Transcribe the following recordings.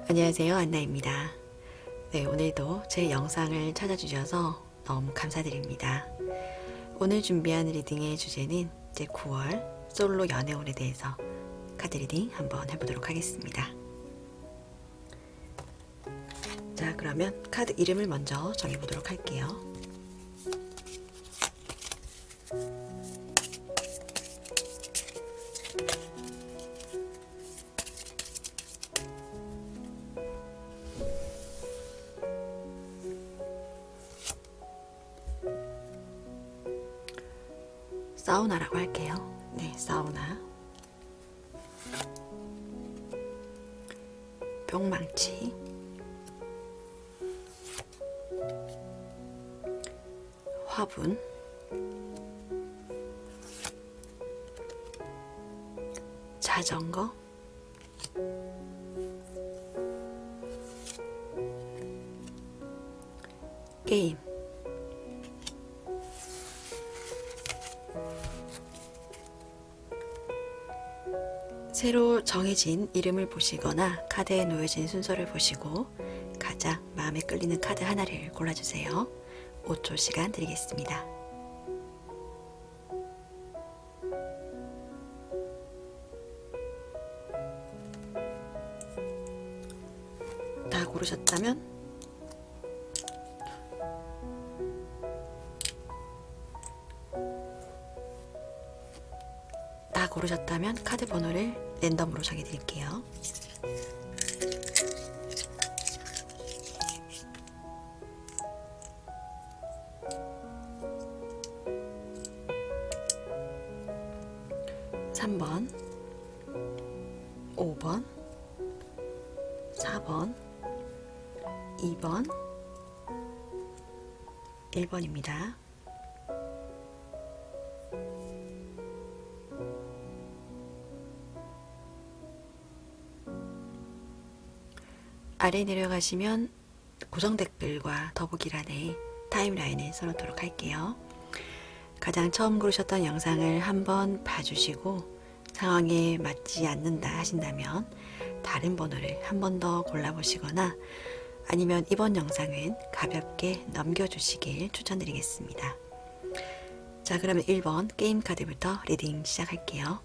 안녕하세요, 안나입니다. 네, 오늘도 제 영상을 찾아주셔서 너무 감사드립니다. 오늘 준비한 리딩의 주제는 제 9월 솔로 연애운에 대해서 카드 리딩 한번 해보도록 하겠습니다. 자, 그러면 카드 이름을 먼저 정해보도록 할게요. 사우나라고 할게요. 네, 사우나. 뿅망치. 화분. 자전거. 게임. 새로 정해진 이름을 보시거나 카드에 놓여진 순서를 보시고 가장 마음에 끌리는 카드 하나를 골라주세요. 5초 시간 드리겠습니다. 다 고르셨다면 카드 번호를 랜덤으로 정해드릴게요. (3번) (5번) (4번) (2번) (1번입니다) 아래 내려가시면 고정 댓글과 더보기란에 타임라인을 써놓도록 할게요. 가장 처음 고르셨던 영상을 한번 봐주시고 상황에 맞지 않는다 하신다면 다른 번호를 한 번 더 골라보시거나 아니면 이번 영상은 가볍게 넘겨주시길 추천드리겠습니다. 자, 그러면 1번 게임 카드부터 리딩 시작할게요.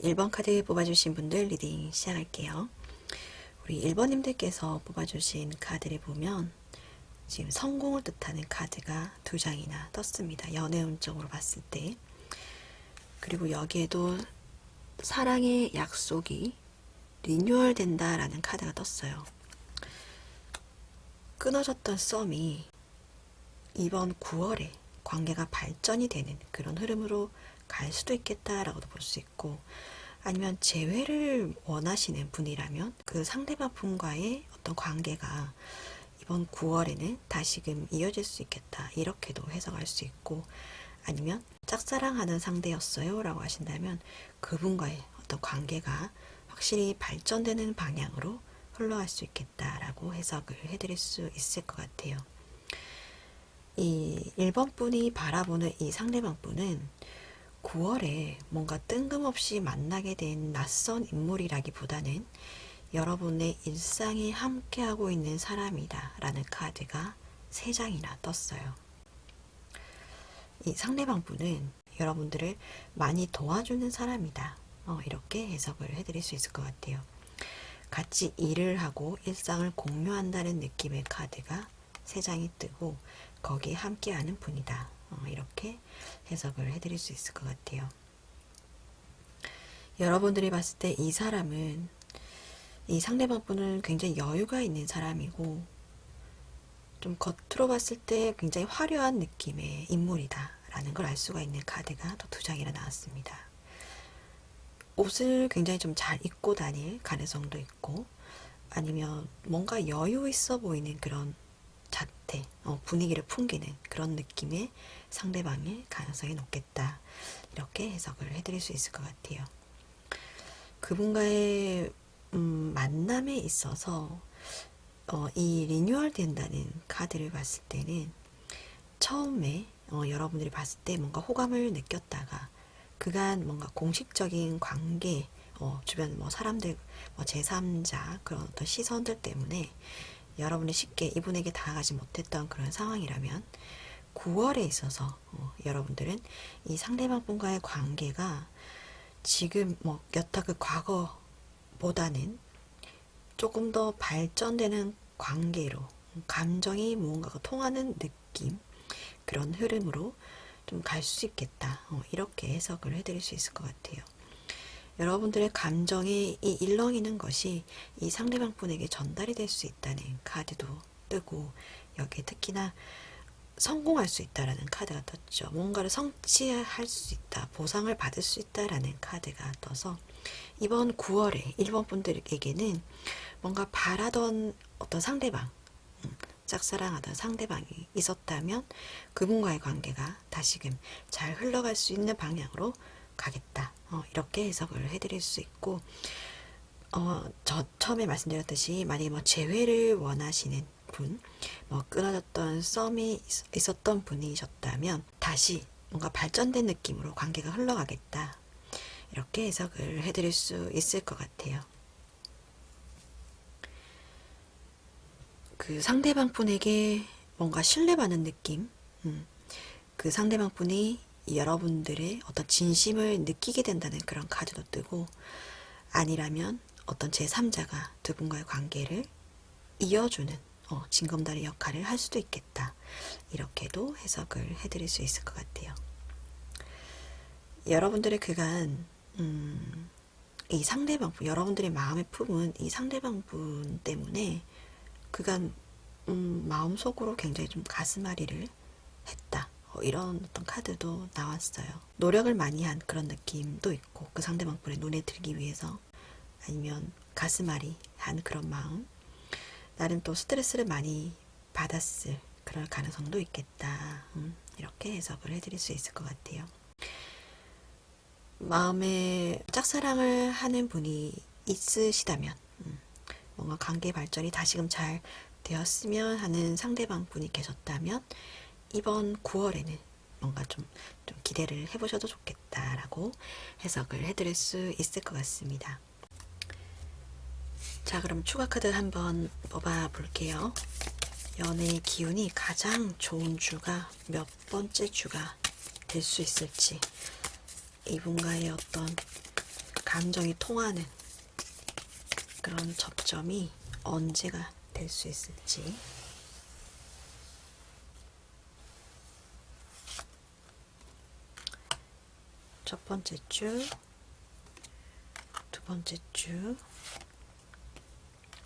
1번 카드 뽑아주신 분들 리딩 시작할게요. 우리 1번님들께서 뽑아주신 카드를 보면 지금 성공을 뜻하는 카드가 2장이나 떴습니다. 연애운적으로 봤을 때. 그리고 여기에도 사랑의 약속이 리뉴얼 된다라는 카드가 떴어요. 끊어졌던 썸이 이번 9월에 관계가 발전이 되는 그런 흐름으로 갈 수도 있겠다라고도 볼 수 있고, 아니면 재회를 원하시는 분이라면 그 상대방 분과의 어떤 관계가 이번 9월에는 다시금 이어질 수 있겠다, 이렇게도 해석할 수 있고, 아니면 짝사랑하는 상대였어요 라고 하신다면 그분과의 어떤 관계가 확실히 발전되는 방향으로 흘러갈 수 있겠다라고 해석을 해드릴 수 있을 것 같아요. 이 1번 분이 바라보는 이 상대방 분은 9월에 뭔가 뜬금없이 만나게 된 낯선 인물이라기보다는 여러분의 일상에 함께하고 있는 사람이다 라는 카드가 3장이나 떴어요. 이 상대방 분은 여러분들을 많이 도와주는 사람이다, 이렇게 해석을 해드릴 수 있을 것 같아요. 같이 일을 하고 일상을 공유한다는 느낌의 카드가 3장이 뜨고 거기에 함께하는 분이다, 이렇게 해석을 해드릴 수 있을 것 같아요. 여러분들이 봤을 때 이 사람은, 이 상대방 분은 굉장히 여유가 있는 사람이고 좀 겉으로 봤을 때 굉장히 화려한 느낌의 인물이다 라는 걸 알 수가 있는 카드가 또 2장이나 나왔습니다. 옷을 굉장히 좀 잘 입고 다닐 가능성도 있고, 아니면 뭔가 여유 있어 보이는 그런 자태, 분위기를 풍기는 그런 느낌의 상대방일 가능성이 높겠다, 이렇게 해석을 해드릴 수 있을 것 같아요. 그분과의 만남에 있어서 이 리뉴얼 된다는 카드를 봤을 때는 처음에 여러분들이 봤을 때 뭔가 호감을 느꼈다가 그간 뭔가 공식적인 관계, 주변 뭐 사람들, 뭐 제3자 그런 어떤 시선들 때문에 여러분이 쉽게 이분에게 다가가지 못했던 그런 상황이라면 9월에 있어서 여러분들은 이 상대방 분과의 관계가 지금 뭐 여타 그 과거보다는 조금 더 발전되는 관계로 감정이 무언가가 통하는 느낌, 그런 흐름으로 좀 갈 수 있겠다. 이렇게 해석을 해드릴 수 있을 것 같아요. 여러분들의 감정이 이 일렁이는 것이 이 상대방 분에게 전달이 될 수 있다는 카드도 뜨고, 여기에 특히나 성공할 수 있다라는 카드가 떴죠. 뭔가를 성취할 수 있다, 보상을 받을 수 있다라는 카드가 떠서 이번 9월에 일본 분들에게는 뭔가 바라던 어떤 상대방, 짝사랑하던 상대방이 있었다면 그분과의 관계가 다시금 잘 흘러갈 수 있는 방향으로 가겠다. 이렇게 해석을 해드릴 수 있고, 저 처음에 말씀드렸듯이 만약에 뭐 재회를 원하시는 분, 뭐 끊어졌던 썸이 있었던 분이셨다면 다시 뭔가 발전된 느낌으로 관계가 흘러가겠다. 이렇게 해석을 해드릴 수 있을 것 같아요. 그 상대방 분에게 뭔가 신뢰받는 느낌, 그 상대방 분이 여러분들의 어떤 진심을 느끼게 된다는 그런 카드도 뜨고, 아니라면 어떤 제3자가 두 분과의 관계를 이어주는 징검다리 역할을 할 수도 있겠다. 이렇게도 해석을 해드릴 수 있을 것 같아요. 여러분들의 그간 이 상대방 분, 여러분들의 마음에 품은 이 상대방 분 때문에 그간 마음속으로 굉장히 좀 가슴앓이를 했다. 이런 어떤 카드도 나왔어요. 노력을 많이 한 그런 느낌도 있고, 그 상대방 분의 눈에 들기 위해서, 아니면 가슴앓이 한 그런 마음, 나름 또 스트레스를 많이 받았을 그럴 가능성도 있겠다. 이렇게 해석을 해드릴 수 있을 것 같아요. 마음에 짝사랑을 하는 분이 있으시다면, 뭔가 관계 발전이 다시금 잘 되었으면 하는 상대방 분이 계셨다면 이번 9월에는 뭔가 좀 기대를 해보셔도 좋겠다라고 해석을 해드릴 수 있을 것 같습니다. 자, 그럼 추가 카드 한번 뽑아 볼게요. 연애의 기운이 가장 좋은 주가 몇 번째 주가 될 수 있을지, 이분과의 어떤 감정이 통하는 그런 접점이 언제가 될 수 있을지. 첫 번째 주, 두 번째 주,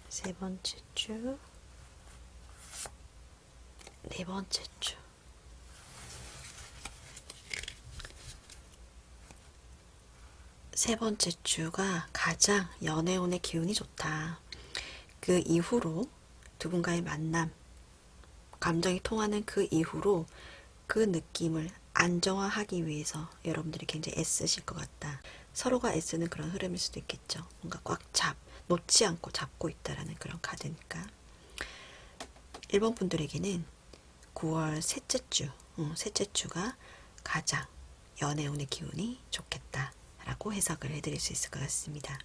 세 번째 주, 네 번째 주. 세 번째 주가 가장 연애운의 기운이 좋다. 그 이후로 두 분과의 만남, 감정이 통하는 그 이후로 그 느낌을 안정화하기 위해서 여러분들이 굉장히 애쓰실 것 같다. 서로가 애쓰는 그런 흐름일 수도 있겠죠. 뭔가 놓지 않고 잡고 있다라는 그런 카드니까. 1번 분들에게는 9월 셋째 주가 가장 연애운의 기운이 좋겠다라고 해석을 해드릴 수 있을 것 같습니다.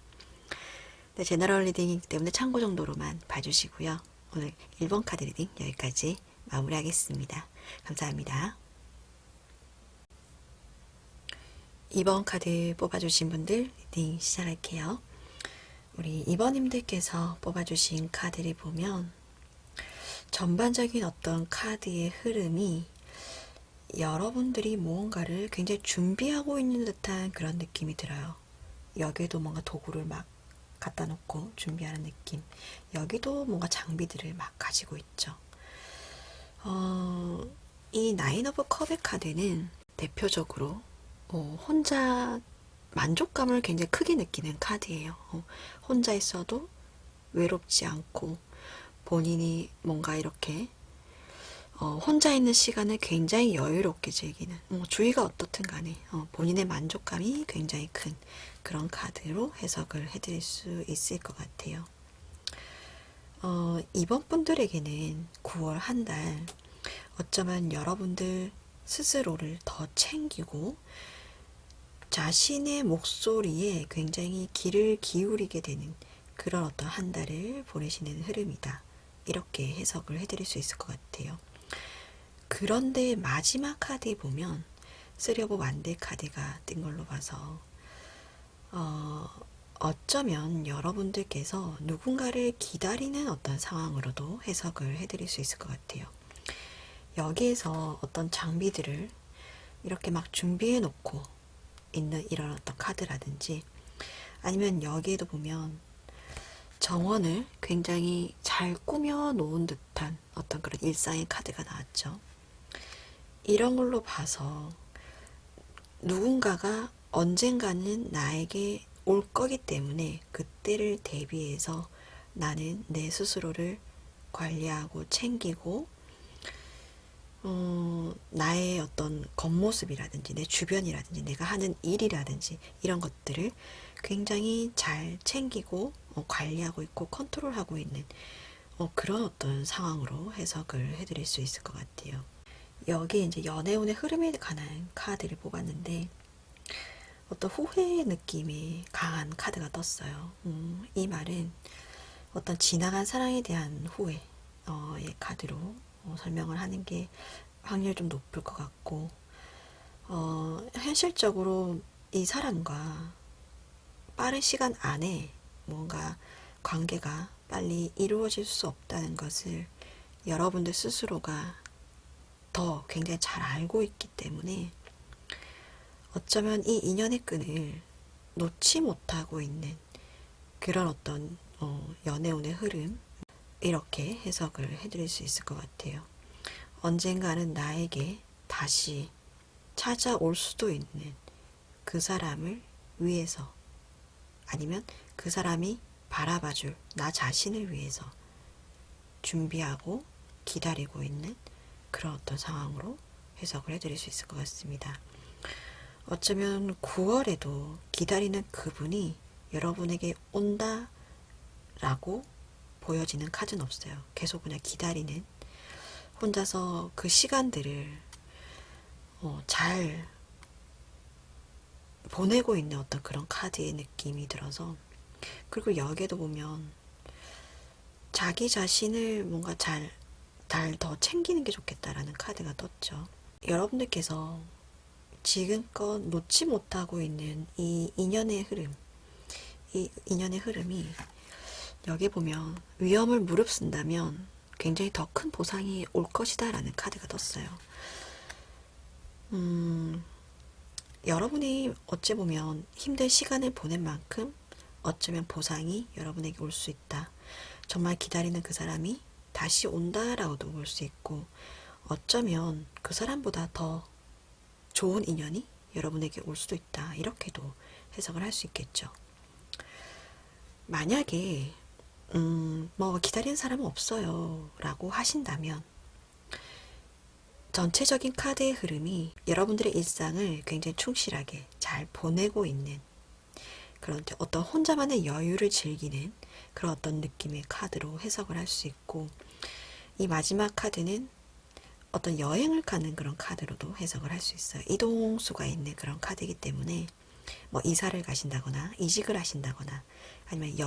네, 제너럴 리딩이기 때문에 참고 정도로만 봐주시고요. 오늘 1번 카드 리딩 여기까지 마무리하겠습니다. 감사합니다. 2번 카드 뽑아주신 분들 리딩 시작할게요. 우리 2번님들께서 뽑아주신 카드를 보면 전반적인 어떤 카드의 흐름이 여러분들이 무언가를 굉장히 준비하고 있는 듯한 그런 느낌이 들어요. 여기에도 뭔가 도구를 막 갖다 놓고 준비하는 느낌, 여기도 뭔가 장비들을 막 가지고 있죠. 이 나인 오브 컵의 카드는 대표적으로 혼자 만족감을 굉장히 크게 느끼는 카드예요. 혼자 있어도 외롭지 않고 본인이 뭔가 이렇게 혼자 있는 시간을 굉장히 여유롭게 즐기는, 주위가 어떻든 간에 본인의 만족감이 굉장히 큰 그런 카드로 해석을 해드릴 수 있을 것 같아요. 이번 분들에게는 9월 한 달 어쩌면 여러분들 스스로를 더 챙기고 자신의 목소리에 굉장히 귀를 기울이게 되는 그런 어떤 한 달을 보내시는 흐름이다. 이렇게 해석을 해드릴 수 있을 것 같아요. 그런데 마지막 카드에 보면 쓰려고 만들 카드가 뜬 걸로 봐서 어쩌면 여러분들께서 누군가를 기다리는 어떤 상황으로도 해석을 해드릴 수 있을 것 같아요. 여기에서 어떤 장비들을 이렇게 막 준비해 놓고 있는 이런 어떤 카드라든지 아니면 여기에도 보면 정원을 굉장히 잘 꾸며 놓은 듯한 어떤 그런 일상의 카드가 나왔죠. 이런 걸로 봐서 누군가가 언젠가는 나에게 올 거기 때문에 그때를 대비해서 나는 내 스스로를 관리하고 챙기고 나의 어떤 겉모습이라든지 내 주변이라든지 내가 하는 일이라든지 이런 것들을 굉장히 잘 챙기고 관리하고 있고 컨트롤하고 있는 그런 어떤 상황으로 해석을 해드릴 수 있을 것 같아요. 여기에 이제 연애운의 흐름에 관한 카드를 뽑았는데 어떤 후회의 느낌이 강한 카드가 떴어요. 이 말은 어떤 지나간 사랑에 대한 후회의 카드로 설명을 하는 게 확률 좀 높을 것 같고 현실적으로 이 사람과 빠른 시간 안에 뭔가 관계가 빨리 이루어질 수 없다는 것을 여러분들 스스로가 더 굉장히 잘 알고 있기 때문에 어쩌면 이 인연의 끈을 놓지 못하고 있는 그런 어떤 연애운의 흐름 이렇게 해석을 해드릴 수 있을 것 같아요. 언젠가는 나에게 다시 찾아올 수도 있는 그 사람을 위해서 아니면 그 사람이 바라봐줄 나 자신을 위해서 준비하고 기다리고 있는 그런 어떤 상황으로 해석을 해드릴 수 있을 것 같습니다. 어쩌면 9월에도 기다리는 그분이 여러분에게 온다라고 보여지는 카드는 없어요. 계속 그냥 기다리는 혼자서 그 시간들을 잘 보내고 있는 어떤 그런 카드의 느낌이 들어서 그리고 여기에도 보면 자기 자신을 뭔가 잘 더 챙기는 게 좋겠다라는 카드가 떴죠. 여러분들께서 지금껏 놓지 못하고 있는 이 인연의 흐름, 이 인연의 흐름이 여기 보면 위험을 무릅쓴다면 굉장히 더 큰 보상이 올 것이다 라는 카드가 떴어요. 여러분이 어찌 보면 힘든 시간을 보낸 만큼 어쩌면 보상이 여러분에게 올 수 있다. 정말 기다리는 그 사람이 다시 온다라고도 볼 수 있고 어쩌면 그 사람보다 더 좋은 인연이 여러분에게 올 수도 있다. 이렇게도 해석을 할 수 있겠죠. 만약에 뭐 기다리는 사람은 없어요 라고 하신다면 전체적인 카드의 흐름이 여러분들의 일상을 굉장히 충실하게 잘 보내고 있는 그런 어떤 혼자만의 여유를 즐기는 그런 어떤 느낌의 카드로 해석을 할 수 있고 이 마지막 카드는 어떤 여행을 가는 그런 카드로도 해석을 할 수 있어요. 이동수가 있는 그런 카드이기 때문에 뭐 이사를 가신다거나 이직을 하신다거나 아니면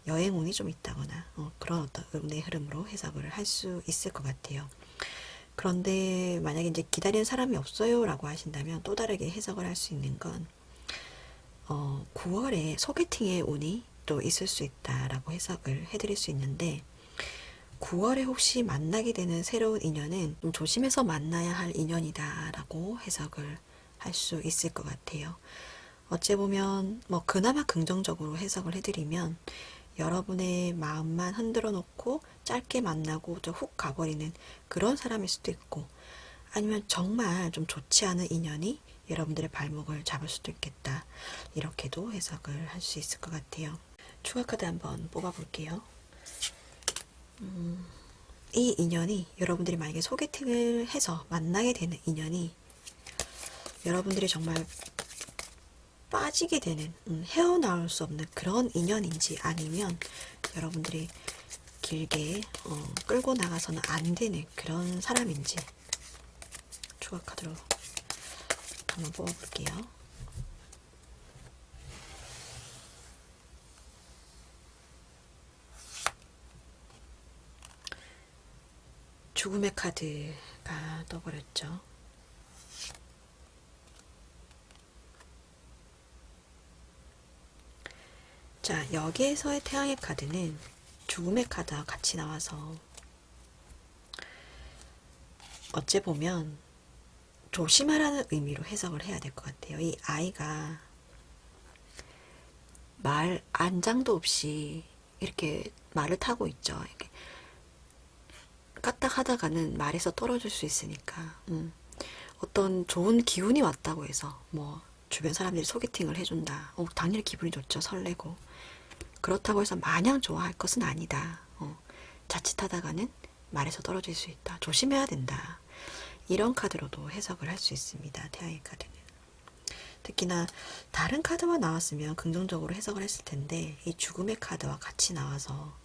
여행운이 좀 있다거나 그런 어떤 운의 흐름으로 해석을 할 수 있을 것 같아요. 그런데 만약에 이제 기다리는 사람이 없어요 라고 하신다면 또 다르게 해석을 할 수 있는 건 9월에 소개팅의 운이 또 있을 수 있다라고 해석을 해드릴 수 있는데 9월에 혹시 만나게 되는 새로운 인연은 좀 조심해서 만나야 할 인연이다 라고 해석을 할 수 있을 것 같아요. 어찌 보면 뭐 그나마 긍정적으로 해석을 해드리면 여러분의 마음만 흔들어 놓고 짧게 만나고 좀 훅 가버리는 그런 사람일 수도 있고 아니면 정말 좀 좋지 않은 인연이 여러분들의 발목을 잡을 수도 있겠다. 이렇게도 해석을 할 수 있을 것 같아요. 추가 카드 한번 뽑아 볼게요. 이 인연이 여러분들이 만약에 소개팅을 해서 만나게 되는 인연이 여러분들이 정말 빠지게 되는 헤어나올 수 없는 그런 인연인지 아니면 여러분들이 길게 끌고 나가서는 안 되는 그런 사람인지 추가 카드로 한번 뽑아볼게요. 죽음의 카드가 떠버렸죠. 자, 여기에서의 태양의 카드는 죽음의 카드와 같이 나와서 어째 보면 조심하라는 의미로 해석을 해야 될 것 같아요. 이 아이가 말 안장도 없이 이렇게 말을 타고 있죠. 이렇게 까딱 하다가는 말에서 떨어질 수 있으니까 어떤 좋은 기운이 왔다고 해서 뭐 주변 사람들이 소개팅을 해준다. 당연히 기분이 좋죠. 설레고. 그렇다고 해서 마냥 좋아할 것은 아니다. 자칫하다가는 말에서 떨어질 수 있다. 조심해야 된다. 이런 카드로도 해석을 할 수 있습니다. 태양의 카드는. 특히나 다른 카드가 나왔으면 긍정적으로 해석을 했을 텐데 이 죽음의 카드와 같이 나와서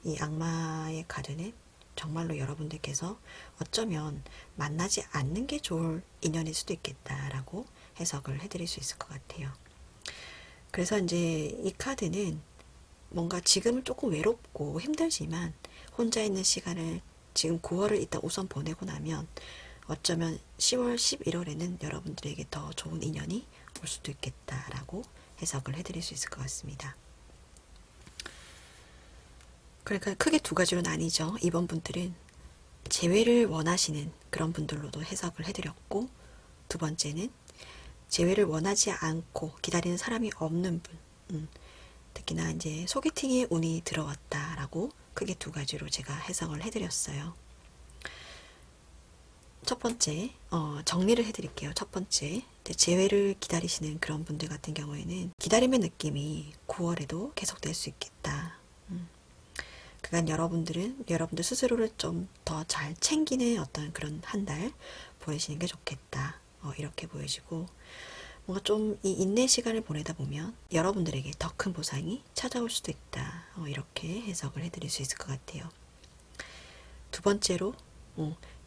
이 악마의 카드는 정말로 여러분들께서 어쩌면 만나지 않는 게 좋을 인연일 수도 있겠다라고 해석을 해드릴 수 있을 것 같아요. 그래서 이제 이 카드는 뭔가 지금은 조금 외롭고 힘들지만 혼자 있는 시간을 지금 9월을 일단 우선 보내고 나면 어쩌면 10월, 11월에는 여러분들에게 더 좋은 인연이 올 수도 있겠다라고 해석을 해드릴 수 있을 것 같습니다. 그러니까 크게 두 가지로 나뉘죠. 이번 분들은 재회를 원하시는 그런 분들로도 해석을 해드렸고, 두 번째는 재회를 원하지 않고 기다리는 사람이 없는 분, 특히나 이제 소개팅에 운이 들어왔다라고 크게 두 가지로 제가 해석을 해드렸어요. 첫 번째, 정리를 해드릴게요. 첫 번째, 재회를 기다리시는 그런 분들 같은 경우에는 기다림의 느낌이 9월에도 계속될 수 있겠다. 그간 여러분들 스스로를 좀 더 잘 챙기는 어떤 그런 한 달 보내시는 게 좋겠다. 이렇게 보여지고, 뭔가 좀 이 인내 시간을 보내다 보면 여러분들에게 더 큰 보상이 찾아올 수도 있다. 이렇게 해석을 해드릴 수 있을 것 같아요. 두 번째로,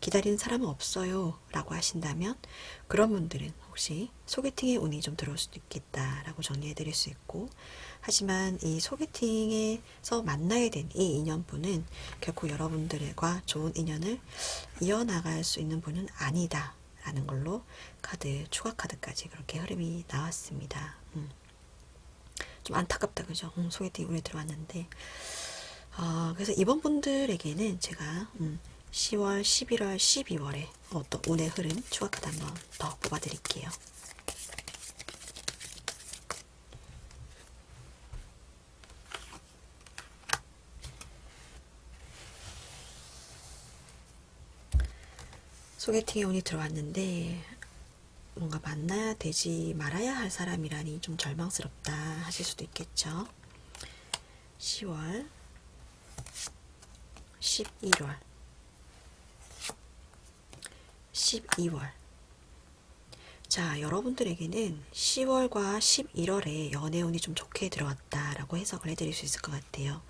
기다리는 사람은 없어요 라고 하신다면 그런 분들은 혹시 소개팅에 운이 좀 들어올 수도 있겠다 라고 정리해 드릴 수 있고, 하지만 이 소개팅에서 만나게 된 이 인연분은 결코 여러분들과 좋은 인연을 이어나갈 수 있는 분은 아니다 라는 걸로 카드, 추가 카드까지 그렇게 흐름이 나왔습니다. 좀 안타깝다 그죠? 소개팅 운이 들어왔는데 그래서 이번 분들에게는 제가 10월, 11월, 12월에 또 운의 흐름 추가 카드 한번 더 뽑아드릴게요. 소개팅에 운이 들어왔는데 뭔가 만나야 되지 말아야 할 사람이라니 좀 절망스럽다 하실 수도 있겠죠. 10월, 11월, 12월. 자, 여러분들에게는 10월과 11월에 연애운이 좀 좋게 들어왔다라고 해석을 해드릴 수 있을 것 같아요.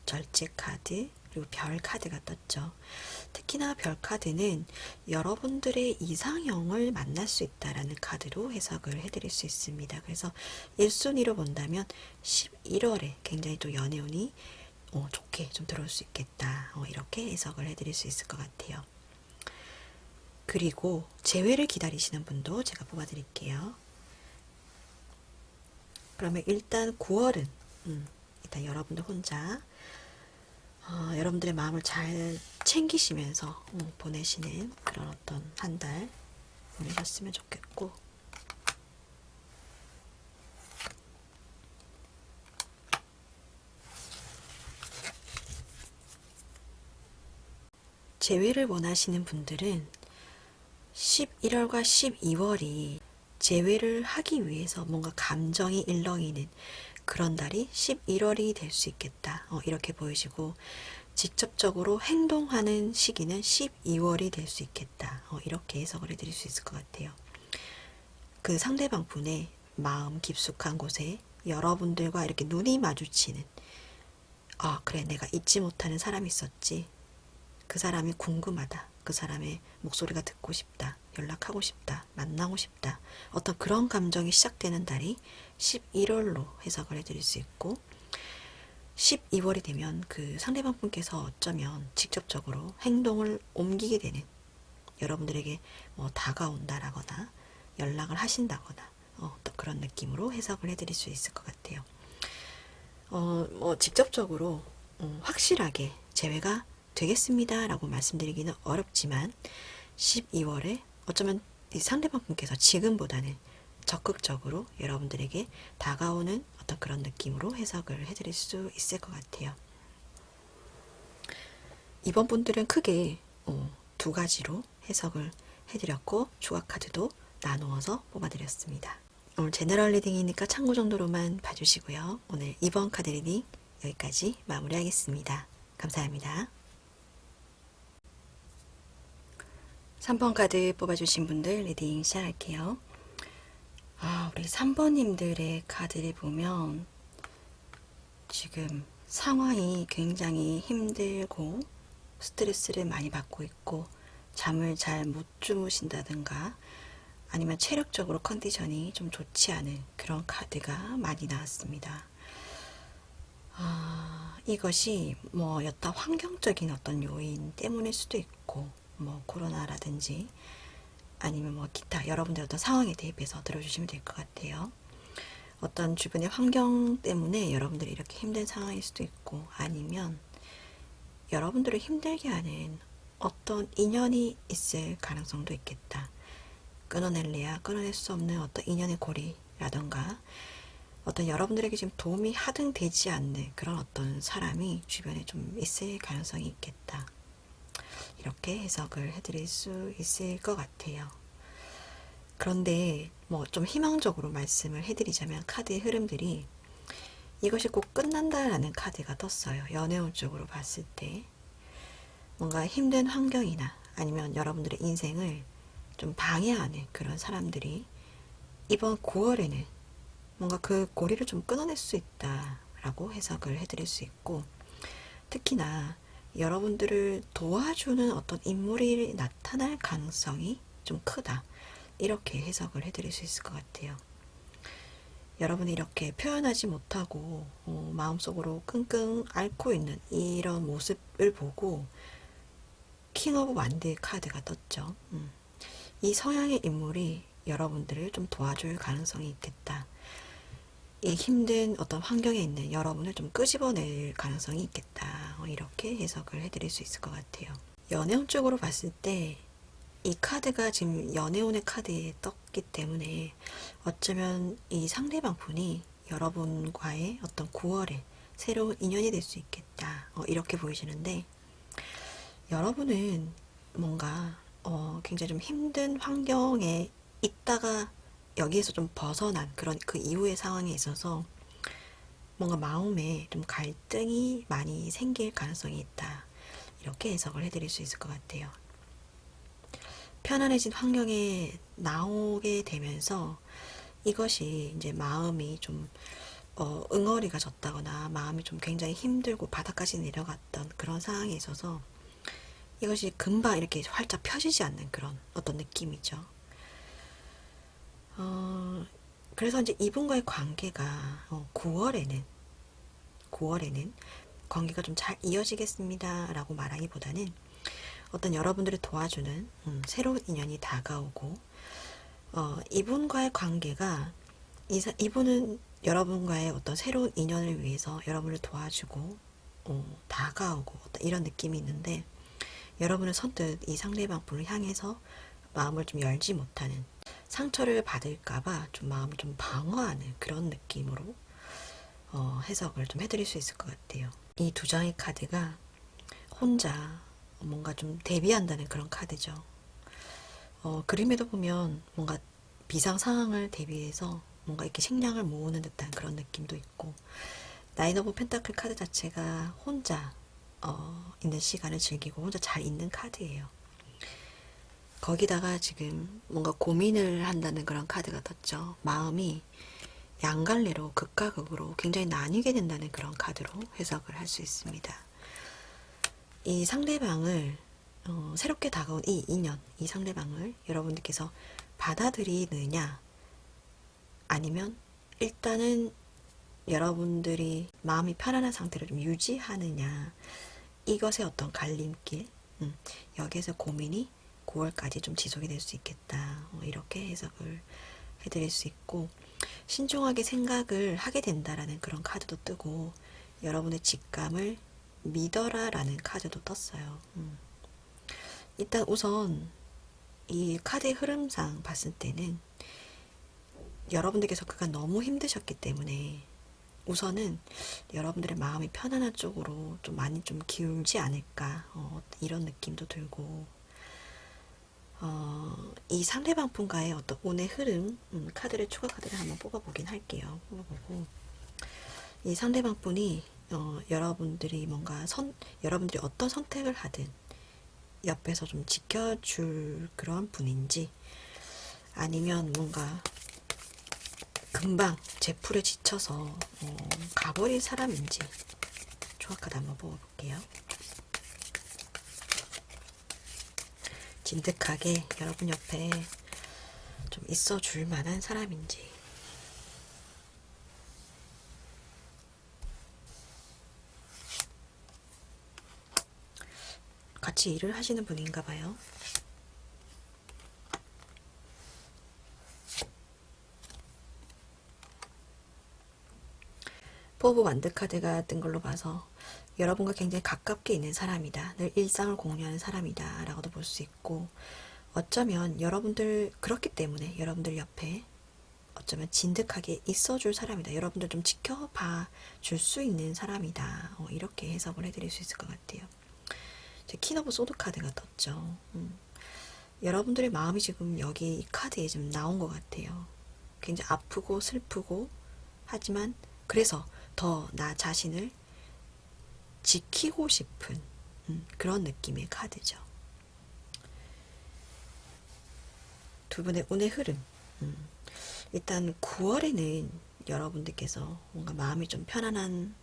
절제 카드, 그리고 별 카드가 떴죠. 특히나 별 카드는 여러분들의 이상형을 만날 수 있다라는 카드로 해석을 해드릴 수 있습니다. 그래서 1순위로 본다면 11월에 굉장히 또 연애운이 좋게 좀 들어올 수 있겠다. 이렇게 해석을 해드릴 수 있을 것 같아요. 그리고 재회를 기다리시는 분도 제가 뽑아드릴게요. 그러면 일단 9월은 일단 여러분들 혼자 여러분들의 마음을 잘 챙기시면서 보내시는 그런 어떤 한 달 보내셨으면 좋겠고, 재회를 원하시는 분들은 11월과 12월이 재회를 하기 위해서 뭔가 감정이 일렁이는 그런 달이 11월이 될 수 있겠다. 이렇게 보여지고, 직접적으로 행동하는 시기는 12월이 될 수 있겠다. 이렇게 해석을 해드릴 수 있을 것 같아요. 그 상대방 분의 마음 깊숙한 곳에 여러분들과 이렇게 눈이 마주치는 아, 그래, 내가 잊지 못하는 사람이 있었지. 그 사람이 궁금하다. 그 사람의 목소리가 듣고 싶다. 연락하고 싶다. 만나고 싶다. 어떤 그런 감정이 시작되는 달이 11월로 해석을 해드릴 수 있고, 12월이 되면 그 상대방 분께서 어쩌면 직접적으로 행동을 옮기게 되는, 여러분들에게 뭐 다가온다라거나 연락을 하신다거나 어떤 그런 느낌으로 해석을 해드릴 수 있을 것 같아요. 뭐 직접적으로 확실하게 재회가 되겠습니다라고 말씀드리기는 어렵지만 12월에 어쩌면 이 상대방 분께서 지금보다는 적극적으로 여러분들에게 다가오는 어떤 그런 느낌으로 해석을 해드릴 수 있을 것 같아요. 이번 분들은 크게 두 가지로 해석을 해드렸고 추가 카드도 나누어서 뽑아드렸습니다. 오늘 제너럴 리딩이니까 참고 정도로만 봐주시고요. 오늘 2번 카드 리딩 여기까지 마무리하겠습니다. 감사합니다. 3번 카드 뽑아주신 분들 리딩 시작할게요. 우리 3번님들의 카드를 보면 지금 상황이 굉장히 힘들고 스트레스를 많이 받고 있고 잠을 잘 못 주무신다든가 아니면 체력적으로 컨디션이 좀 좋지 않은 그런 카드가 많이 나왔습니다. 이것이 뭐 여타 환경적인 어떤 요인 때문일 수도 있고 뭐 코로나라든지 아니면 뭐 기타 여러분들 어떤 상황에 대입해서 들어주시면 될 것 같아요. 어떤 주변의 환경 때문에 여러분들이 이렇게 힘든 상황일 수도 있고 아니면 여러분들을 힘들게 하는 어떤 인연이 있을 가능성도 있겠다. 끊어낼래야 끊어낼 수 없는 어떤 인연의 고리라던가 어떤 여러분들에게 지금 도움이 하등 되지 않는 그런 어떤 사람이 주변에 좀 있을 가능성이 있겠다. 이렇게 해석을 해드릴 수 있을 것 같아요. 그런데 뭐 좀 희망적으로 말씀을 해드리자면 카드의 흐름들이 이것이 꼭 끝난다라는 카드가 떴어요. 연애운 쪽으로 봤을 때 뭔가 힘든 환경이나 아니면 여러분들의 인생을 좀 방해하는 그런 사람들이 이번 9월에는 뭔가 그 고리를 좀 끊어낼 수 있다라고 해석을 해드릴 수 있고 특히나 여러분들을 도와주는 어떤 인물이 나타날 가능성이 좀 크다. 이렇게 해석을 해드릴 수 있을 것 같아요. 여러분이 이렇게 표현하지 못하고 마음속으로 끙끙 앓고 있는 이런 모습을 보고 킹 오브 완드 카드가 떴죠. 이 성향의 인물이 여러분들을 좀 도와줄 가능성이 있겠다. 이 힘든 어떤 환경에 있는 여러분을 좀 끄집어낼 가능성이 있겠다. 이렇게 해석을 해드릴 수 있을 것 같아요. 연애운 쪽으로 봤을 때 이 카드가 지금 연애운의 카드에 떴기 때문에 어쩌면 이 상대방 분이 여러분과의 어떤 9월에 새로운 인연이 될 수 있겠다. 이렇게 보이시는데 여러분은 뭔가 굉장히 좀 힘든 환경에 있다가 여기에서 좀 벗어난 그런 그 이후의 상황에 있어서 뭔가 마음에 좀 갈등이 많이 생길 가능성이 있다. 이렇게 해석을 해드릴 수 있을 것 같아요. 편안해진 환경에 나오게 되면서 이것이 이제 마음이 좀 응어리가 졌다거나 마음이 좀 굉장히 힘들고 바닥까지 내려갔던 그런 상황에 있어서 이것이 금방 이렇게 활짝 펴지지 않는 그런 어떤 느낌이죠. 그래서 이제 이분과의 관계가 9월에는 관계가 좀 잘 이어지겠습니다 라고 말하기보다는 어떤 여러분들을 도와주는 새로운 인연이 다가오고 이분과의 관계가 이분은 여러분과의 어떤 새로운 인연을 위해서 여러분을 도와주고 다가오고 어떤 이런 느낌이 있는데 여러분은 선뜻 이 상대방 분을 향해서 마음을 좀 열지 못하는 상처를 받을까봐 좀 마음을 좀 방어하는 그런 느낌으로 해석을 좀 해드릴 수 있을 것 같아요. 이 두 장의 카드가 혼자 뭔가 좀 대비한다는 그런 카드죠. 그림에도 보면 뭔가 비상 상황을 대비해서 뭔가 이렇게 식량을 모으는 듯한 그런 느낌도 있고 나인 오브 펜타클 카드 자체가 혼자 있는 시간을 즐기고 혼자 잘 있는 카드예요. 거기다가 지금 뭔가 고민을 한다는 그런 카드가 떴죠. 마음이 양갈래로 극과 극으로 굉장히 나뉘게 된다는 그런 카드로 해석을 할 수 있습니다. 이 상대방을 새롭게 다가온 이 인연, 이 상대방을 여러분들께서 받아들이느냐, 아니면 일단은 여러분들이 마음이 편안한 상태를 좀 유지하느냐, 이것의 어떤 갈림길, 여기에서 고민이 9월까지 좀 지속이 될 수 있겠다. 이렇게 해석을 해드릴 수 있고, 신중하게 생각을 하게 된다라는 그런 카드도 뜨고, 여러분의 직감을 믿어라 라는 카드도 떴어요. 일단 우선 이 카드의 흐름상 봤을 때는 여러분들께서 그간 너무 힘드셨기 때문에 우선은 여러분들의 마음이 편안한 쪽으로 좀 많이 좀 기울지 않을까, 이런 느낌도 들고, 이 상대방 분과의 어떤 운의 흐름, 카드를 추가 카드를 한번 뽑아보긴 할게요. 뽑아보고, 이 상대방 분이 여러분들이 여러분들이 어떤 선택을 하든 옆에서 좀 지켜줄 그런 분인지, 아니면 뭔가 금방 제풀에 지쳐서 가버릴 사람인지, 조합카드 한번 뽑아볼게요. 진득하게 여러분 옆에 좀 있어줄 만한 사람인지. 같이 일을 하시는 분인가 봐요. 포브 완드 카드가 뜬 걸로 봐서 여러분과 굉장히 가깝게 있는 사람이다. 늘 일상을 공유하는 사람이다. 라고도 볼 수 있고, 어쩌면 여러분들, 그렇기 때문에 여러분들 옆에 어쩌면 진득하게 있어줄 사람이다. 여러분들 좀 지켜봐 줄 수 있는 사람이다. 이렇게 해석을 해드릴 수 있을 것 같아요. 퀸 오브 소드 카드가 떴죠. 여러분들의 마음이 지금 여기 이 카드에 좀 나온 것 같아요. 굉장히 아프고 슬프고, 하지만 그래서 더 나 자신을 지키고 싶은 그런 느낌의 카드죠. 두 분의 운의 흐름. 일단 9월에는 여러분들께서 뭔가 마음이 좀 편안한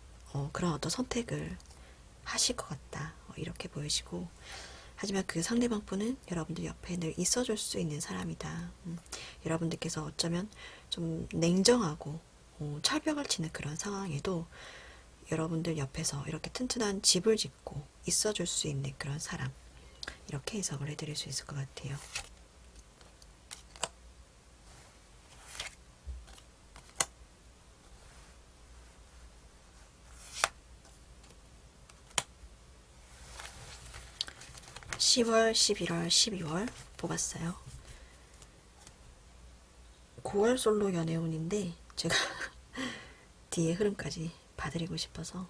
그런 어떤 선택을 하실 것 같다. 이렇게 보여지고, 하지만 그 상대방 분은 여러분들 옆에 늘 있어줄 수 있는 사람이다. 여러분들께서 어쩌면 좀 냉정하고 철벽을 치는 그런 상황에도 여러분들 옆에서 이렇게 튼튼한 집을 짓고 있어줄 수 있는 그런 사람, 이렇게 해석을 해드릴 수 있을 것 같아요. (10월) (11월) (12월) 뽑았어요. 9월 솔로 연애운인데 제가 뒤에 흐름까지 봐드리고 싶어서,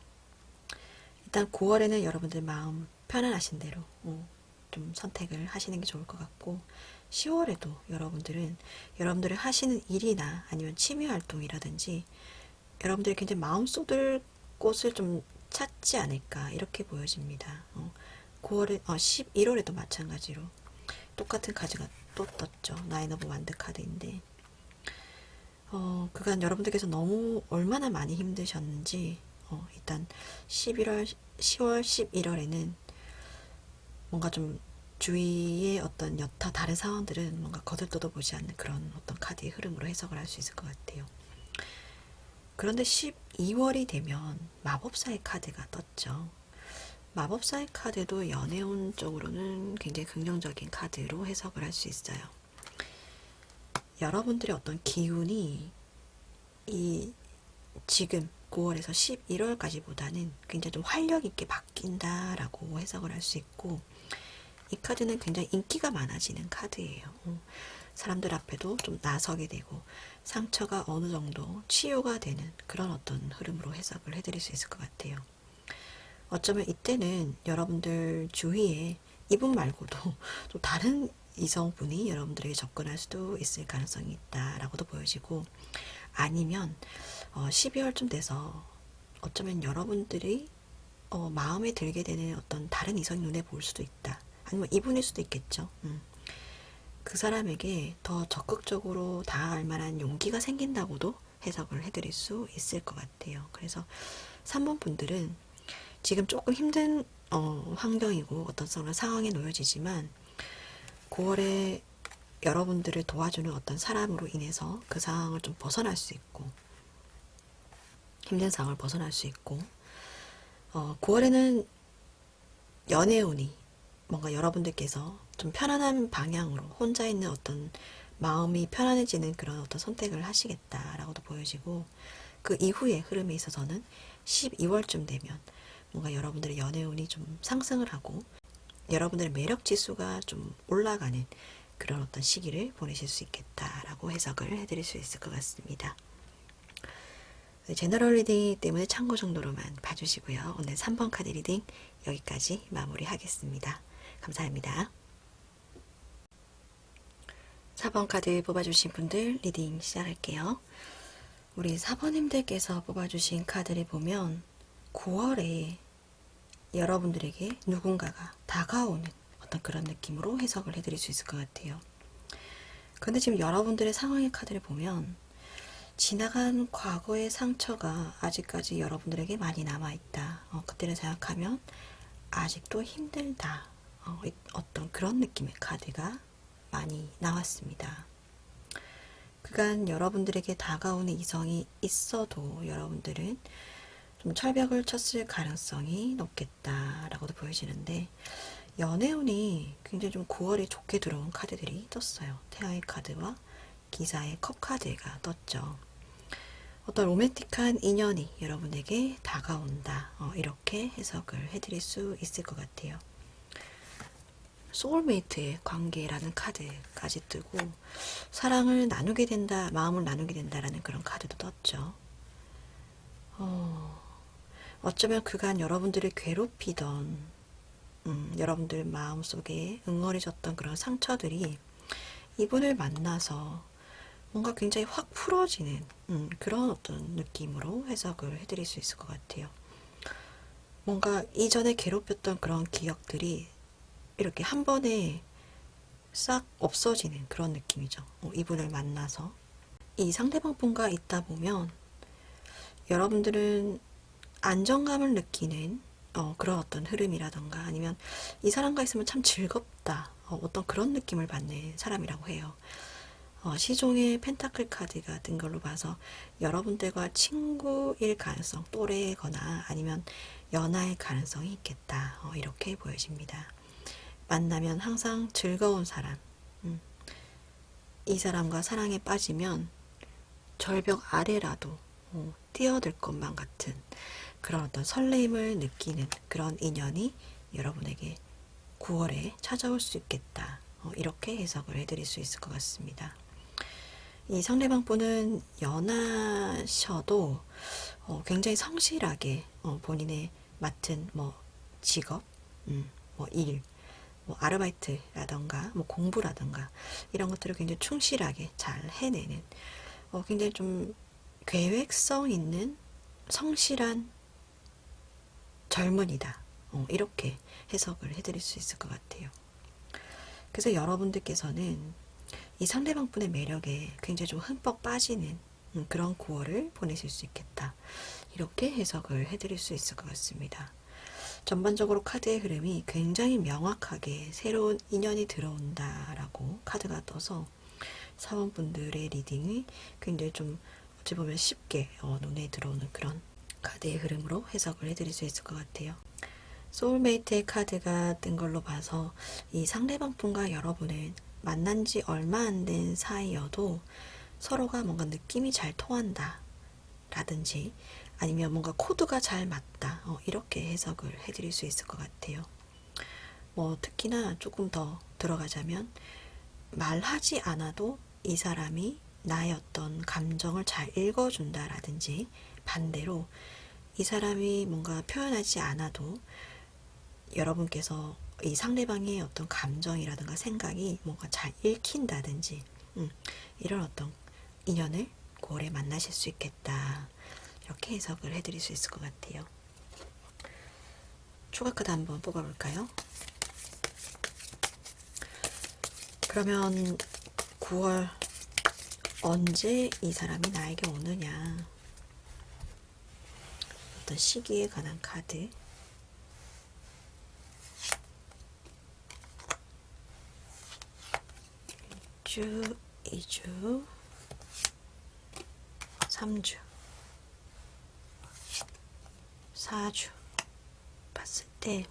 일단 9월에는 여러분들 마음 편안하신 대로 좀 선택을 하시는 게 좋을 것 같고, 10월에도 여러분들은 여러분들이 하시는 일이나 아니면 취미 활동이라든지 여러분들이 굉장히 마음 쏟을 곳을 좀 찾지 않을까, 이렇게 보여집니다. 9월에 11월에도 마찬가지로 똑같은 카드가 또 떴죠. 나인 오브 완드 카드인데, 그간 여러분들께서 너무 얼마나 많이 힘드셨는지, 일단 10월, 11월에는 뭔가 좀 주위의 어떤 여타 다른 상황들은 뭔가 거들떠도 보지 않는 그런 어떤 카드의 흐름으로 해석을 할 수 있을 것 같아요. 그런데 12월이 되면 마법사의 카드가 떴죠. 마법사의 카드도 연애운 쪽으로는 굉장히 긍정적인 카드로 해석을 할 수 있어요. 여러분들의 어떤 기운이 이 지금 9월에서 11월까지보다는 굉장히 좀 활력 있게 바뀐다라고 해석을 할 수 있고, 이 카드는 굉장히 인기가 많아지는 카드예요. 사람들 앞에도 좀 나서게 되고 상처가 어느 정도 치유가 되는 그런 어떤 흐름으로 해석을 해드릴 수 있을 것 같아요. 어쩌면 이때는 여러분들 주위에 이분 말고도 또 다른 이성분이 여러분들에게 접근할 수도 있을 가능성이 있다라고도 보여지고, 아니면 12월쯤 돼서 어쩌면 여러분들이 마음에 들게 되는 어떤 다른 이성이 눈에 보일 수도 있다. 아니면 이분일 수도 있겠죠. 그 사람에게 더 적극적으로 다가갈 만한 용기가 생긴다고도 해석을 해드릴 수 있을 것 같아요. 그래서 3번 분들은 지금 조금 힘든 환경이고 어떤 상황에 놓여지지만 9월에 여러분들을 도와주는 어떤 사람으로 인해서 그 상황을 좀 벗어날 수 있고, 힘든 상황을 벗어날 수 있고, 9월에는 연애운이 뭔가 여러분들께서 좀 편안한 방향으로 혼자 있는 어떤 마음이 편안해지는 그런 어떤 선택을 하시겠다라고도 보여지고, 그 이후의 흐름에 있어서는 12월쯤 되면 뭔가 여러분들의 연애운이 좀 상승을 하고 여러분들의 매력 지수가 좀 올라가는 그런 어떤 시기를 보내실 수 있겠다라고 해석을 해드릴 수 있을 것 같습니다. 제너럴 리딩이기 때문에 참고 정도로만 봐주시고요. 오늘 3번 카드 리딩 여기까지 마무리하겠습니다. 감사합니다. 4번 카드 뽑아주신 분들 리딩 시작할게요. 우리 4번님들께서 뽑아주신 카드를 보면 9월에 여러분들에게 누군가가 다가오는 어떤 그런 느낌으로 해석을 해드릴 수 있을 것 같아요. 근데 지금 여러분들의 상황의 카드를 보면 지나간 과거의 상처가 아직까지 여러분들에게 많이 남아있다. 그때를 생각하면 아직도 힘들다. 어떤 그런 느낌의 카드가 많이 나왔습니다. 그간 여러분들에게 다가오는 이성이 있어도 여러분들은 좀 철벽을 쳤을 가능성이 높겠다라고도 보여지는데, 연애운이 굉장히 좀 9월에 좋게 들어온 카드들이 떴어요. 태양의 카드와 기사의 컵 카드가 떴죠. 어떤 로맨틱한 인연이 여러분에게 다가온다. 이렇게 해석을 해드릴 수 있을 것 같아요. 소울메이트의 관계라는 카드까지 뜨고 사랑을 나누게 된다, 마음을 나누게 된다라는 그런 카드도 떴죠. 어쩌면 그간 여러분들을 괴롭히던 여러분들 마음속에 응어리졌던 그런 상처들이 이분을 만나서 뭔가 굉장히 확 풀어지는 그런 어떤 느낌으로 해석을 해드릴 수 있을 것 같아요. 뭔가 이전에 괴롭혔던 그런 기억들이 이렇게 한 번에 싹 없어지는 그런 느낌이죠. 이분을 만나서 이 상대방 분과 있다 보면 여러분들은 안정감을 느끼는 그런 어떤 흐름이라던가 아니면 이 사람과 있으면 참 즐겁다, 어떤 그런 느낌을 받는 사람이라고 해요. 시종의 펜타클 카드가 뜬 걸로 봐서 여러분들과 친구일 가능성, 또래거나 아니면 연하의 가능성이 있겠다, 이렇게 보여집니다. 만나면 항상 즐거운 사람, 이 사람과 사랑에 빠지면 절벽 아래라도 뛰어들 것만 같은 그런 어떤 설레임을 느끼는 그런 인연이 여러분에게 9월에 찾아올 수 있겠다, 이렇게 해석을 해드릴 수 있을 것 같습니다. 이 상대방 분은 연하셔도 굉장히 성실하게 본인의 맡은 직업, 일, 아르바이트라던가 공부라던가 이런 것들을 굉장히 충실하게 잘 해내는 굉장히 좀 계획성 있는 성실한 젊은이다, 이렇게 해석을 해드릴 수 있을 것 같아요. 그래서 여러분들께서는 이 상대방 분의 매력에 굉장히 좀 흠뻑 빠지는 그런 9월을 보내실 수 있겠다, 이렇게 해석을 해드릴 수 있을 것 같습니다. 전반적으로 카드의 흐름이 굉장히 명확하게 새로운 인연이 들어온다라고 카드가 떠서 사원분들의 리딩이 굉장히 좀 어찌 보면 쉽게 눈에 들어오는 그런 카드의 흐름으로 해석을 해드릴 수 있을 것 같아요. 소울메이트의 카드가 뜬 걸로 봐서 이 상대방 분과 여러분은 만난 지 얼마 안 된 사이여도 서로가 뭔가 느낌이 잘 통한다 라든지 아니면 뭔가 코드가 잘 맞다, 이렇게 해석을 해드릴 수 있을 것 같아요. 특히나 조금 더 들어가자면 말하지 않아도 이 사람이 나의 어떤 감정을 잘 읽어준다 라든지, 반대로 이 사람이 뭔가 표현하지 않아도 여러분께서 이 상대방의 어떤 감정이라든가 생각이 뭔가 잘 읽힌다든지, 이런 어떤 인연을 9월에 만나실 수 있겠다, 이렇게 해석을 해드릴 수 있을 것 같아요. 추가 카드 한번 뽑아볼까요? 그러면 9월 언제 이 사람이 나에게 오느냐, 어떤 시기에 관한 카드. 주, 2주, 3주, 4주 봤을 때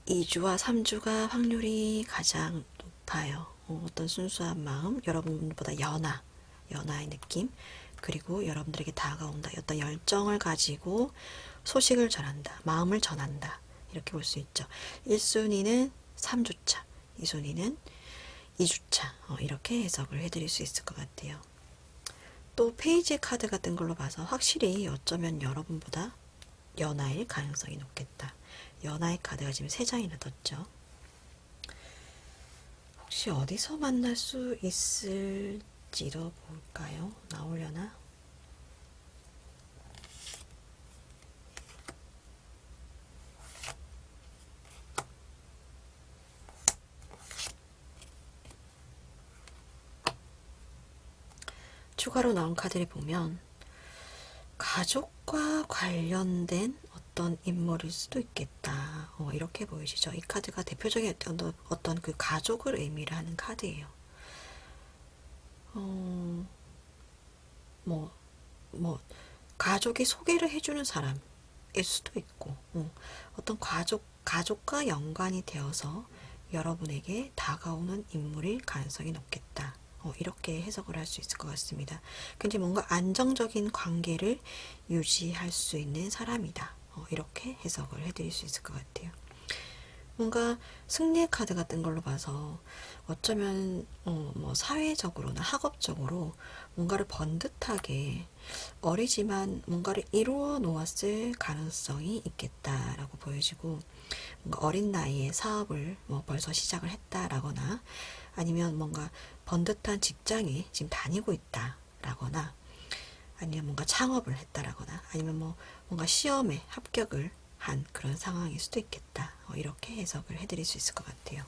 2주와 3주가 확률이 가장 높아요. 어떤 순수한 마음, 여러분보다 연하의 느낌, 그리고 여러분들에게 다가온다. 어떤 열정을 가지고 소식을 전한다. 마음을 전한다. 이렇게 볼 수 있죠. 1순위는 3주차, 2순위는 2주차. 이렇게 해석을 해드릴 수 있을 것 같아요. 또 페이지 카드 같은 걸로 봐서 확실히 어쩌면 여러분보다 연하일 가능성이 높겠다. 연하의 카드가 지금 3장이나 떴죠. 혹시 어디서 만날 수 있을지도 볼까요? 나오려나? 추가로 나온 카드를 보면 가족과 관련된 어떤 인물일 수도 있겠다. 이렇게 보이시죠? 이 카드가 대표적인 어떤 그 가족을 의미를 하는 카드예요. 뭐, 가족이 소개를 해주는 사람일 수도 있고, 어떤 가족과 연관이 되어서 여러분에게 다가오는 인물일 가능성이 높겠다. 이렇게 해석을 할 수 있을 것 같습니다. 굉장히 뭔가 안정적인 관계를 유지할 수 있는 사람이다. 이렇게 해석을 해드릴 수 있을 것 같아요. 뭔가 승리의 카드 같은 걸로 봐서 어쩌면 뭐 사회적으로나 학업적으로 뭔가를 번듯하게 어리지만 뭔가를 이루어 놓았을 가능성이 있겠다라고 보여지고, 뭔가 어린 나이에 사업을 뭐 벌써 시작을 했다라거나, 아니면 뭔가 번듯한 직장에 지금 다니고 있다라거나, 아니면 뭔가 창업을 했다라거나, 아니면 뭐 뭔가 시험에 합격을 한 그런 상황일 수도 있겠다. 이렇게 해석을 해드릴 수 있을 것 같아요.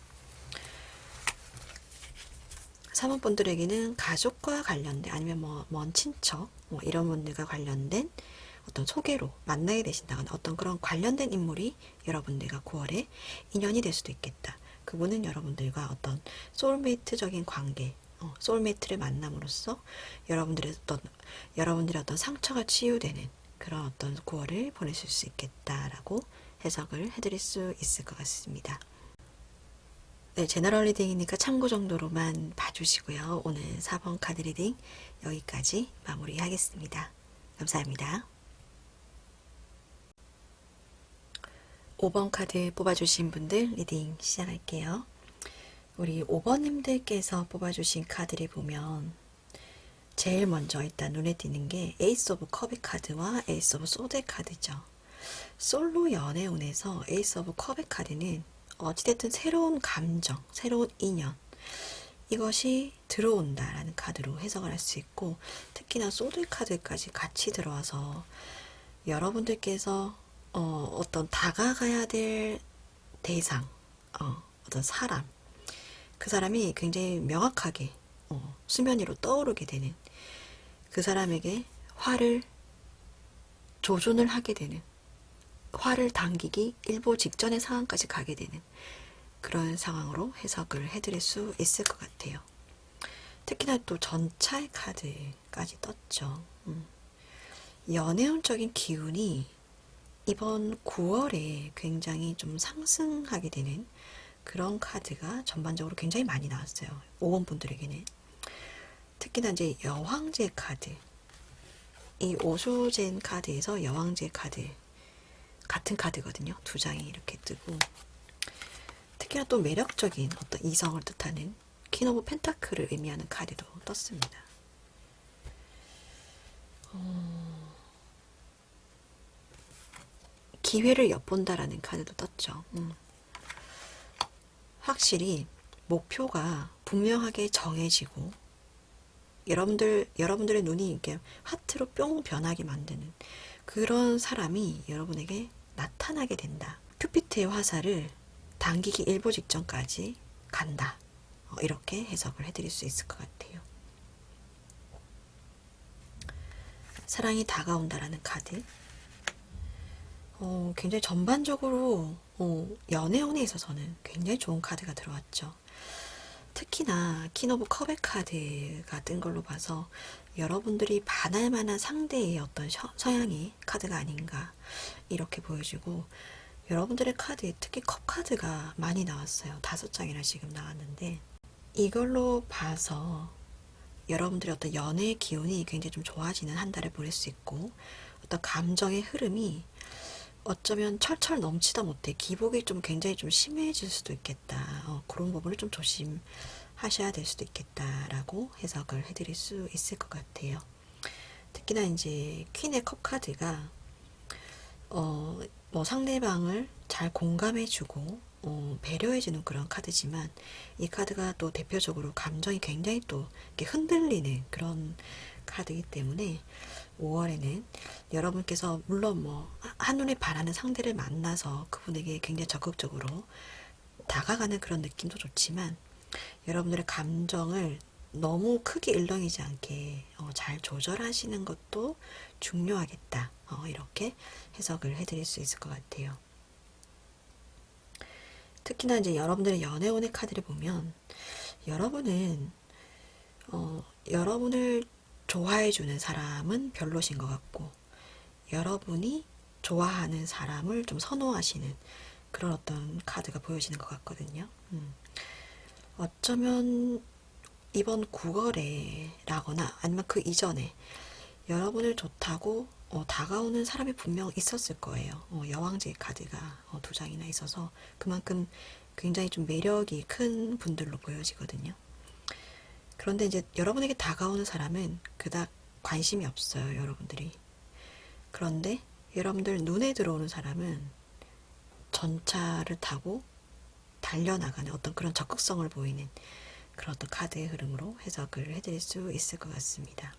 사모분들에게는 가족과 관련된, 아니면 뭐 먼 친척, 이런 분들과 관련된 어떤 소개로 만나게 되신다거나, 어떤 그런 관련된 인물이 여러분들과 9월에 인연이 될 수도 있겠다. 그분은 여러분들과 어떤 소울메이트적인 관계, 소울메이트를 만남으로써 여러분들의 어떤 상처가 치유되는 그런 어떤 9월을 보내실 수 있겠다라고 해석을 해드릴 수 있을 것 같습니다. 네, 제너럴 리딩이니까 참고 정도로만 봐주시고요. 오늘 4번 카드 리딩 여기까지 마무리하겠습니다. 감사합니다. 5번 카드 뽑아주신 분들 리딩 시작할게요. 우리 5번님들께서 뽑아주신 카드를 보면 제일 먼저 일단 눈에 띄는 게 에이스 오브 컵의 카드와 에이스 오브 소드의 카드죠. 솔로 연애운에서 에이스 오브 컵의 카드는 어찌됐든 새로운 감정, 새로운 인연, 이것이 들어온다라는 카드로 해석을 할 수 있고, 특히나 소드 카드까지 같이 들어와서 여러분들께서 어떤 다가가야 될 대상, 어떤 사람, 그 사람이 굉장히 명확하게 수면 위로 떠오르게 되는, 그 사람에게 화를 조준을 하게 되는, 화를 당기기 일보 직전의 상황까지 가게 되는 그런 상황으로 해석을 해드릴 수 있을 것 같아요. 특히나 또 전차의 카드까지 떴죠. 연애운적인 기운이 이번 9월에 굉장히 좀 상승하게 되는 그런 카드가 전반적으로 굉장히 많이 나왔어요. 5번 분들에게는. 특히나 이제 여왕제 카드, 이 오쇼젠 카드에서 여왕제 카드 같은 카드거든요. 2장이 이렇게 뜨고, 특히나 또 매력적인 어떤 이성을 뜻하는 퀸 오브 펜타클을 의미하는 카드도 떴습니다. 기회를 엿본다라는 카드도 떴죠. 확실히 목표가 분명하게 정해지고 여러분들의 눈이 이렇게 하트로 뿅 변하게 만드는 그런 사람이 여러분에게 나타나게 된다. 큐피트의 화살을 당기기 일보 직전까지 간다. 이렇게 해석을 해드릴 수 있을 것 같아요. 사랑이 다가온다라는 카드. 굉장히 전반적으로 연애운에 있어서는 굉장히 좋은 카드가 들어왔죠. 특히나 퀸 오브 컵의 카드가 뜬 걸로 봐서 여러분들이 반할 만한 상대의 어떤 서양의 카드가 아닌가 이렇게 보여지고, 여러분들의 카드에 특히 컵 카드가 많이 나왔어요. 5장이나 지금 나왔는데, 이걸로 봐서 여러분들의 어떤 연애의 기운이 굉장히 좀 좋아지는 한 달을 보낼 수 있고, 어떤 감정의 흐름이 어쩌면 철철 넘치다 못해 기복이 좀 굉장히 좀 심해질 수도 있겠다. 그런 부분을 좀 조심하셔야 될 수도 있겠다라고 해석을 해드릴 수 있을 것 같아요. 특히나 이제 퀸의 컵 카드가 뭐 상대방을 잘 공감해주고 배려해주는 그런 카드지만, 이 카드가 또 대표적으로 감정이 굉장히 또 이렇게 흔들리는 그런 카드이기 때문에 5월에는 여러분께서 물론 뭐 한눈에 반하는 상대를 만나서 그분에게 굉장히 적극적으로 다가가는 그런 느낌도 좋지만, 여러분들의 감정을 너무 크게 일렁이지 않게 잘 조절하시는 것도 중요하겠다. 이렇게 해석을 해드릴 수 있을 것 같아요. 특히나 이제 여러분들의 연애운의 카드를 보면, 여러분은 여러분을 좋아해주는 사람은 별로신 것 같고, 여러분이 좋아하는 사람을 좀 선호하시는 그런 어떤 카드가 보여지는 것 같거든요. 어쩌면 이번 9월에라거나 아니면 그 이전에 여러분을 좋다고 다가오는 사람이 분명 있었을 거예요. 여왕제의 카드가 2장이나 있어서 그만큼 굉장히 좀 매력이 큰 분들로 보여지거든요. 그런데 이제 여러분에게 다가오는 사람은 그닥 관심이 없어요, 여러분들이. 그런데 여러분들 눈에 들어오는 사람은 전차를 타고 달려나가는 어떤 그런 적극성을 보이는 그런 어떤 카드의 흐름으로 해석을 해드릴 수 있을 것 같습니다.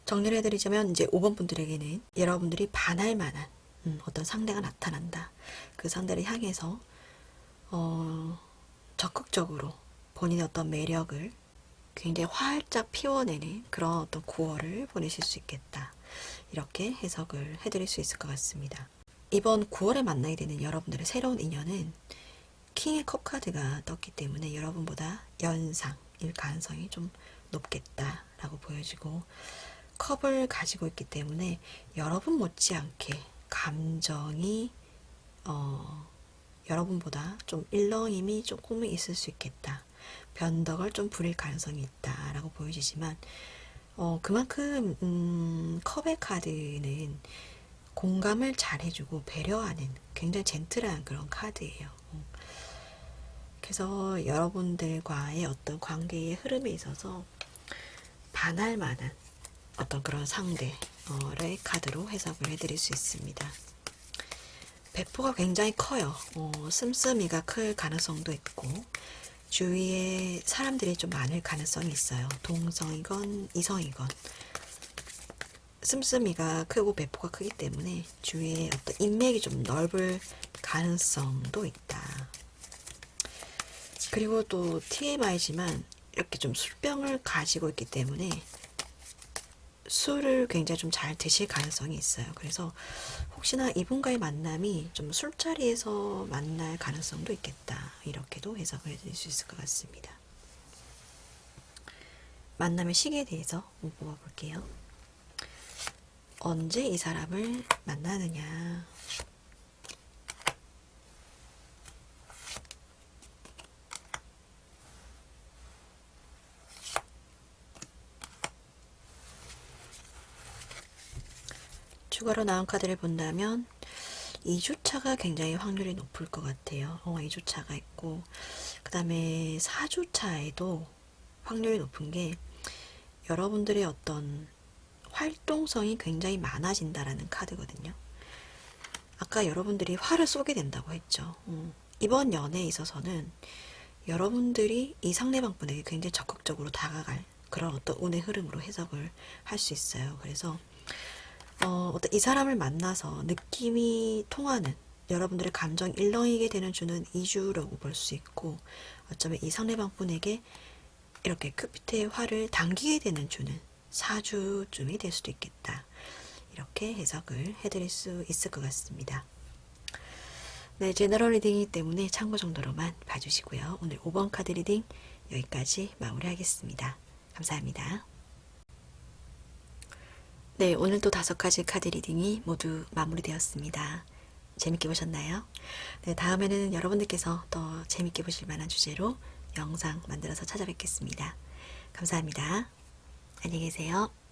정리를 해드리자면, 이제 5번 분들에게는 여러분들이 반할 만한 어떤 상대가 나타난다. 그 상대를 향해서 적극적으로 본인의 어떤 매력을 굉장히 활짝 피워내는 그런 어떤 9월을 보내실 수 있겠다. 이렇게 해석을 해드릴 수 있을 것 같습니다. 이번 9월에 만나게 되는 여러분들의 새로운 인연은 킹의 컵 카드가 떴기 때문에 여러분보다 연상일 가능성이 좀 높겠다라고 보여지고, 컵을 가지고 있기 때문에 여러분 못지않게 감정이 여러분보다 좀 일렁임이 조금은 있을 수 있겠다. 변덕을 좀 부릴 가능성이 있다라고 보여지지만, 그만큼 컵의 카드는 공감을 잘 해주고 배려하는 굉장히 젠틀한 그런 카드예요. 그래서 여러분들과의 어떤 관계의 흐름에 있어서 반할 만한 어떤 그런 상대의 카드로 해석을 해드릴 수 있습니다. 배포가 굉장히 커요. 씀씀이가 클 가능성도 있고, 주위에 사람들이 좀 많을 가능성이 있어요. 동성이건 이성이건. 씀씀이가 크고 배포가 크기 때문에 주위에 어떤 인맥이 좀 넓을 가능성도 있다. 그리고 또 TMI지만 이렇게 좀 술병을 가지고 있기 때문에 술을 굉장히 좀 잘 드실 가능성이 있어요. 그래서 혹시나 이분과의 만남이 좀 술자리에서 만날 가능성도 있겠다. 이렇게도 해석을 해드릴 수 있을 것 같습니다. 만남의 시기에 대해서 뽑아볼게요. 언제 이 사람을 만나느냐. 추가로 나온 카드를 본다면 2주차가 굉장히 확률이 높을 것 같아요. 2주차가 있고, 그 다음에 4주차에도 확률이 높은 게 여러분들의 어떤 활동성이 굉장히 많아진다라는 카드거든요. 아까 여러분들이 화를 쏘게 된다고 했죠. 이번 연애에 있어서는 여러분들이 이 상대방분에게 굉장히 적극적으로 다가갈 그런 어떤 운의 흐름으로 해석을 할 수 있어요. 그래서 어떤 이 사람을 만나서 느낌이 통하는 여러분들의 감정 일렁이게 되는 주는 2주라고 볼 수 있고, 어쩌면 이 상대방 분에게 이렇게 큐피트의 활을 당기게 되는 주는 4주쯤이 될 수도 있겠다. 이렇게 해석을 해드릴 수 있을 것 같습니다. 네, 제너럴 리딩이기 때문에 참고 정도로만 봐주시고요. 오늘 5번 카드 리딩 여기까지 마무리하겠습니다. 감사합니다. 네, 오늘도 5가지 카드 리딩이 모두 마무리되었습니다. 재밌게 보셨나요? 네, 다음에는 여러분들께서 더 재밌게 보실 만한 주제로 영상 만들어서 찾아뵙겠습니다. 감사합니다. 안녕히 계세요.